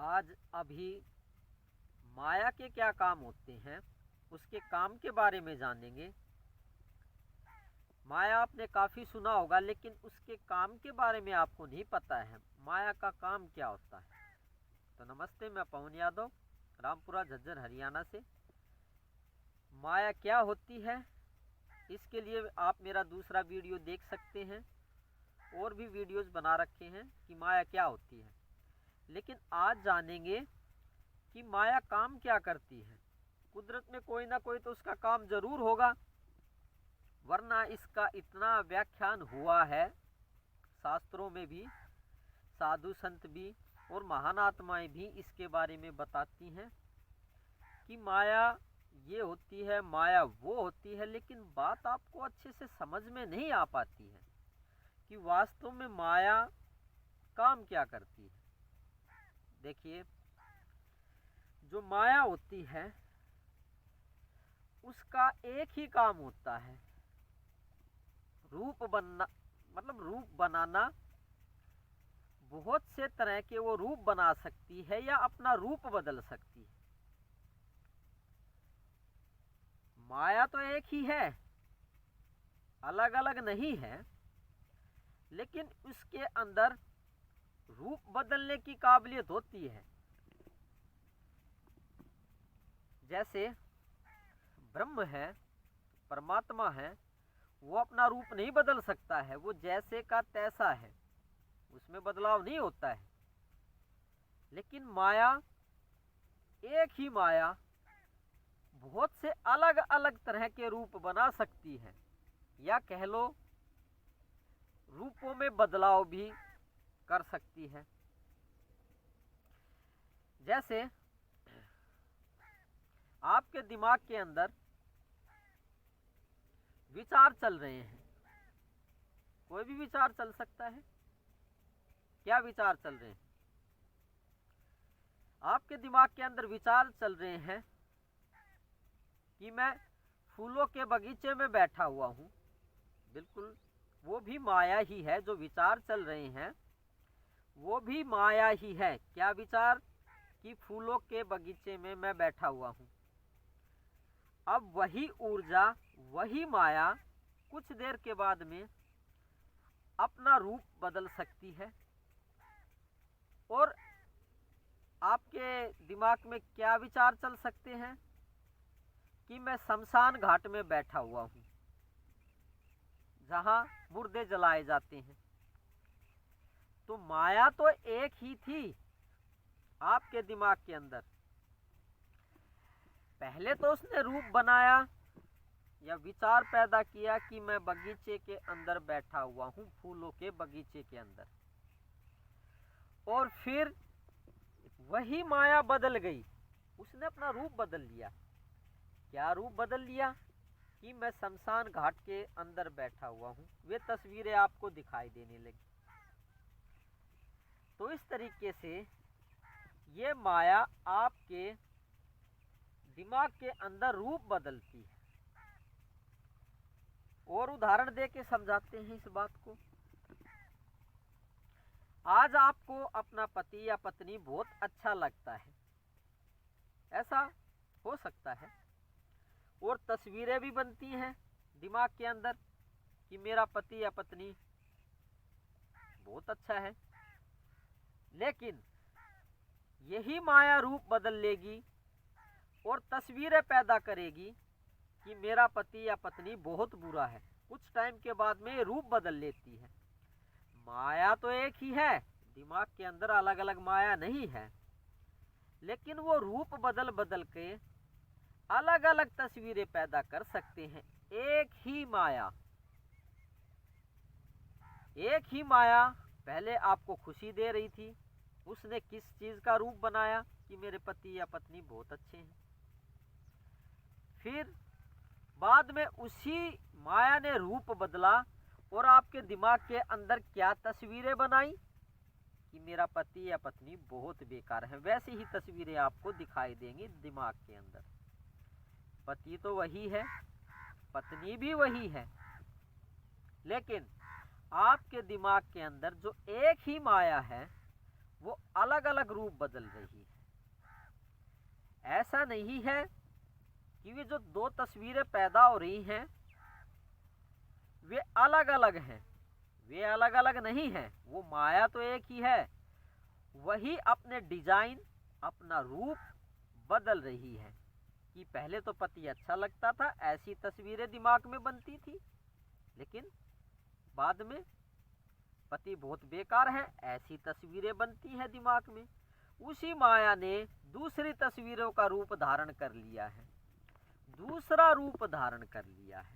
आज अभी माया के क्या काम होते हैं उसके काम के बारे में जानेंगे। माया आपने काफ़ी सुना होगा लेकिन उसके काम के बारे में आपको नहीं पता है माया का काम क्या होता है। तो नमस्ते, मैं पवन यादव, रामपुरा झज्जर हरियाणा से। माया क्या होती है इसके लिए आप मेरा दूसरा वीडियो देख सकते हैं, और भी वीडियोस बना रखे हैं कि माया क्या होती है। लेकिन आज जानेंगे कि माया काम क्या करती है। कुदरत में कोई ना कोई तो उसका काम जरूर होगा, वरना इसका इतना व्याख्यान हुआ है शास्त्रों में भी, साधु संत भी और महान आत्माएं भी इसके बारे में बताती हैं कि माया ये होती है, माया वो होती है। लेकिन बात आपको अच्छे से समझ में नहीं आ पाती है कि वास्तव में माया काम क्या करती है। देखिए, जो माया होती है उसका एक ही काम होता है, रूप बनना, मतलब रूप बनाना। बहुत से तरह के वो रूप बना सकती है या अपना रूप बदल सकती है। माया तो एक ही है, अलग अलग नहीं है, लेकिन उसके अंदर रूप बदलने की काबिलियत होती है। जैसे ब्रह्म है, परमात्मा है, वो अपना रूप नहीं बदल सकता है, वो जैसे का तैसा है, उसमें बदलाव नहीं होता है। लेकिन माया, एक ही माया बहुत से अलग अलग तरह के रूप बना सकती है, या कह लो रूपों में बदलाव भी कर सकती है। जैसे आपके दिमाग के अंदर विचार चल रहे हैं, कोई भी विचार चल सकता है। क्या विचार चल रहे हैं? आपके दिमाग के अंदर विचार चल रहे हैं कि मैं फूलों के बगीचे में बैठा हुआ हूं। बिल्कुल, वो भी माया ही है। जो विचार चल रहे हैं वो भी माया ही है। क्या विचार? कि फूलों के बगीचे में मैं बैठा हुआ हूं। अब वही ऊर्जा, वही माया कुछ देर के बाद में अपना रूप बदल सकती है। और आपके दिमाग में क्या विचार चल सकते हैं कि मैं शमशान घाट में बैठा हुआ हूं, जहां मुर्दे जलाए जाते हैं। तो माया तो एक ही थी आपके दिमाग के अंदर। पहले तो उसने रूप बनाया या विचार पैदा किया कि मैं बगीचे के अंदर बैठा हुआ हूं, फूलों के बगीचे के अंदर। और फिर वही माया बदल गई, उसने अपना रूप बदल लिया। क्या रूप बदल लिया? कि मैं शमशान घाट के अंदर बैठा हुआ हूं। वे तस्वीरें आपको दिखाई देने लगी। तो इस तरीके से ये माया आपके दिमाग के अंदर रूप बदलती है। और उदाहरण दे के समझाते हैं इस बात को। आज आपको अपना पति या पत्नी बहुत अच्छा लगता है, ऐसा हो सकता है। और तस्वीरें भी बनती हैं दिमाग के अंदर कि मेरा पति या पत्नी बहुत अच्छा है। लेकिन यही माया रूप बदल लेगी और तस्वीरें पैदा करेगी कि मेरा पति या पत्नी बहुत बुरा है। कुछ टाइम के बाद में रूप बदल लेती है। माया तो एक ही है, दिमाग के अंदर अलग अलग माया नहीं है, लेकिन वो रूप बदल बदल के अलग अलग तस्वीरें पैदा कर सकते हैं। एक ही माया, एक ही माया पहले आपको खुशी दे रही थी, उसने किस चीज का रूप बनाया कि मेरे पति या पत्नी बहुत अच्छे हैं। फिर बाद में उसी माया ने रूप बदला और आपके दिमाग के अंदर क्या तस्वीरें बनाई कि मेरा पति या पत्नी बहुत बेकार है। वैसी ही तस्वीरें आपको दिखाई देंगी दिमाग के अंदर। पति तो वही है, पत्नी भी वही है, लेकिन आपके दिमाग के अंदर जो एक ही माया है वो अलग अलग रूप बदल रही है। ऐसा नहीं है कि वे जो दो तस्वीरें पैदा हो रही हैं वे अलग अलग हैं, वे अलग अलग नहीं हैं। वो माया तो एक ही है, वही अपने डिजाइन, अपना रूप बदल रही है। कि पहले तो पति अच्छा लगता था, ऐसी तस्वीरें दिमाग में बनती थी, लेकिन बाद में पति बहुत बेकार है, ऐसी तस्वीरें बनती हैं दिमाग में। उसी माया ने दूसरी तस्वीरों का रूप धारण कर लिया है, दूसरा रूप धारण कर लिया है।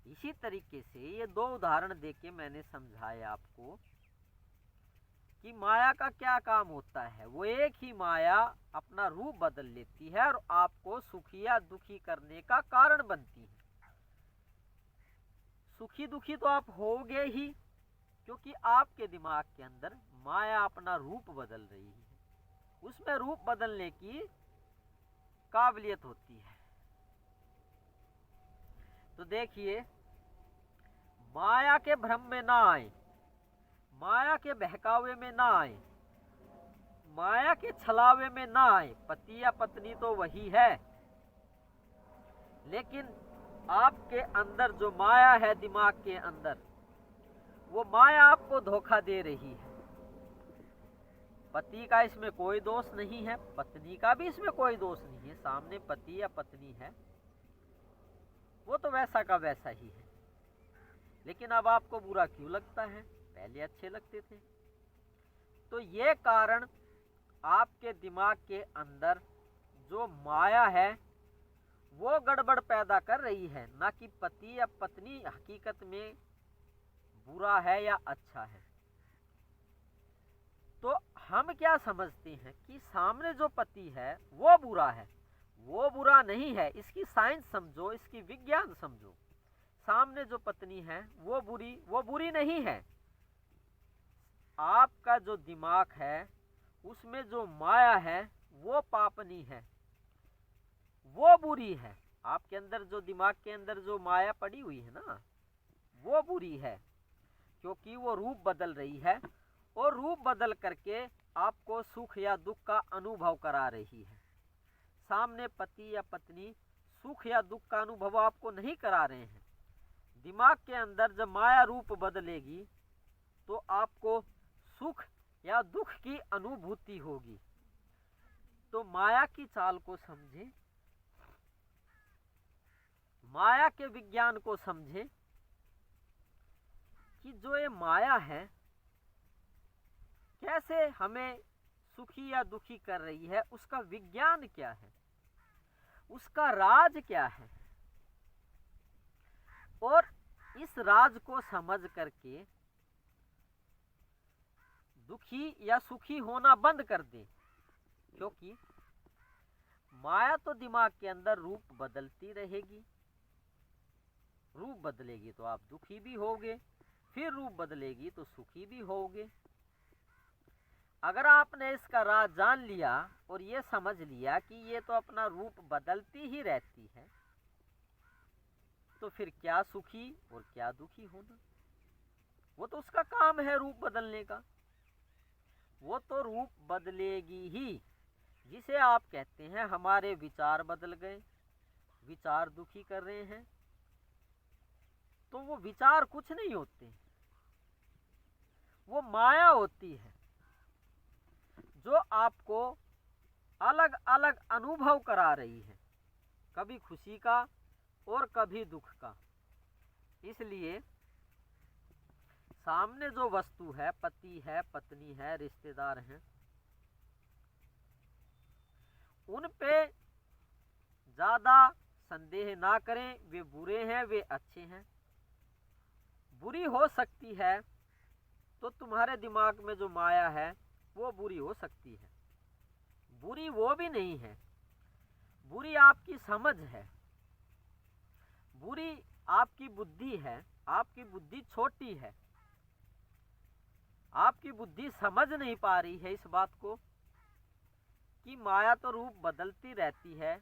इसी तरीके से ये दो उदाहरण देके मैंने समझाया आपको कि माया का क्या काम होता है। वो एक ही माया अपना रूप बदल लेती है और आपको सुखी या दुखी करने का कारण बनती है। सुखी दुखी तो आप होगे ही, क्योंकि आपके दिमाग के अंदर माया अपना रूप बदल रही है, उसमें रूप बदलने की काबिलियत होती है। तो देखिए, माया के भ्रम में ना आए, माया के बहकावे में ना आए, माया के छलावे में ना आए। पति या पत्नी तो वही है, लेकिन आपके अंदर जो माया है दिमाग के अंदर, वो माया आपको धोखा दे रही है। पति का इसमें कोई दोष नहीं है, पत्नी का भी इसमें कोई दोष नहीं है। सामने पति या पत्नी है, वो तो वैसा का वैसा ही है। लेकिन अब आपको बुरा क्यों लगता है? पहले अच्छे लगते थे। तो ये कारण आपके दिमाग के अंदर जो माया है वो गड़बड़ पैदा कर रही है, ना कि पति या पत्नी हकीकत में बुरा है या अच्छा है। तो हम क्या समझते हैं कि सामने जो पति है वो बुरा है। वो बुरा नहीं है, इसकी साइंस समझो, इसकी विज्ञान समझो। सामने जो पत्नी है वो बुरी नहीं है। आपका जो दिमाग है उसमें जो माया है वो पापनी है, वो बुरी है। आपके अंदर जो दिमाग के अंदर जो माया पड़ी हुई है ना, वो बुरी है, क्योंकि वो रूप बदल रही है और रूप बदल करके आपको सुख या दुख का अनुभव करा रही है। सामने पति या पत्नी सुख या दुख का अनुभव आपको नहीं करा रहे हैं। दिमाग के अंदर जब माया रूप बदलेगी तो आपको सुख या दुख की अनुभूति होगी। तो माया की चाल को समझें, माया के विज्ञान को समझें कि जो ये माया है कैसे हमें सुखी या दुखी कर रही है, उसका विज्ञान क्या है, उसका राज क्या है। और इस राज को समझ करके दुखी या सुखी होना बंद कर दें, क्योंकि माया तो दिमाग के अंदर रूप बदलती रहेगी। रूप बदलेगी तो आप दुखी भी होगे, फिर रूप बदलेगी तो सुखी भी होगे। अगर आपने इसका राज जान लिया और ये समझ लिया कि ये तो अपना रूप बदलती ही रहती है, तो फिर क्या सुखी और क्या दुखी होना। वो तो उसका काम है रूप बदलने का, वो तो रूप बदलेगी ही। जिसे आप कहते हैं हमारे विचार बदल गए, विचार दुखी कर रहे हैं, तो वो विचार कुछ नहीं होते, वो माया होती है जो आपको अलग अलग अनुभव करा रही है, कभी खुशी का और कभी दुख का। इसलिए सामने जो वस्तु है, पति है, पत्नी है, रिश्तेदार हैं, उन पे ज्यादा संदेह ना करें। वे बुरे हैं, वे अच्छे हैं। बुरी हो सकती है तो तुम्हारे दिमाग में जो माया है वो बुरी हो सकती है। बुरी वो भी नहीं है, बुरी आपकी समझ है, बुरी आपकी बुद्धि है। आपकी बुद्धि छोटी है, आपकी बुद्धि समझ नहीं पा रही है इस बात को कि माया तो रूप बदलती रहती है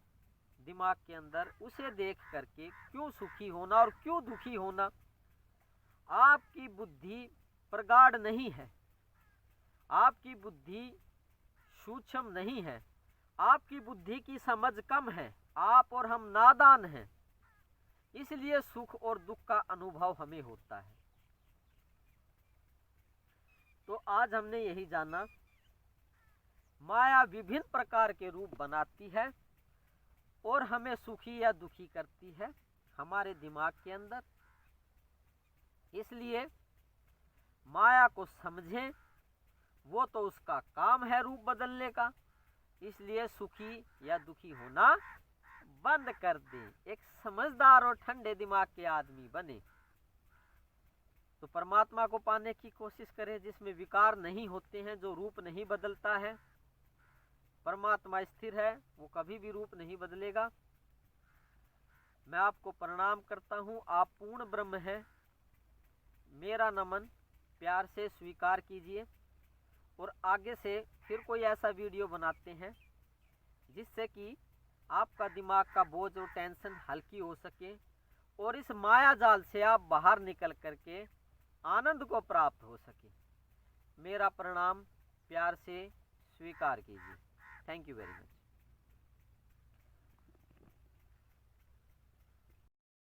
दिमाग के अंदर। उसे देख करके क्यों सुखी होना और क्यों दुखी होना। आपकी बुद्धि प्रगाढ़ नहीं है, आपकी बुद्धि सूक्ष्म नहीं है, आपकी बुद्धि की समझ कम है, आप और हम नादान हैं, इसलिए सुख और दुख का अनुभव हमें होता है। तो आज हमने यही जाना, माया विभिन्न प्रकार के रूप बनाती है और हमें सुखी या दुखी करती है हमारे दिमाग के अंदर। इसलिए माया को समझें, वो तो उसका काम है रूप बदलने का, इसलिए सुखी या दुखी होना बंद कर दें, एक समझदार और ठंडे दिमाग के आदमी बने। तो परमात्मा को पाने की कोशिश करें जिसमें विकार नहीं होते हैं, जो रूप नहीं बदलता है। परमात्मा स्थिर है, वो कभी भी रूप नहीं बदलेगा। मैं आपको प्रणाम करता हूँ, आप पूर्ण ब्रह्म हैं, मेरा नमन प्यार से स्वीकार कीजिए। और आगे से फिर कोई ऐसा वीडियो बनाते हैं जिससे कि आपका दिमाग का बोझ और टेंशन हल्की हो सके और इस माया जाल से आप बाहर निकल करके आनंद को प्राप्त हो सके। मेरा प्रणाम प्यार से स्वीकार कीजिए। Thank you very much.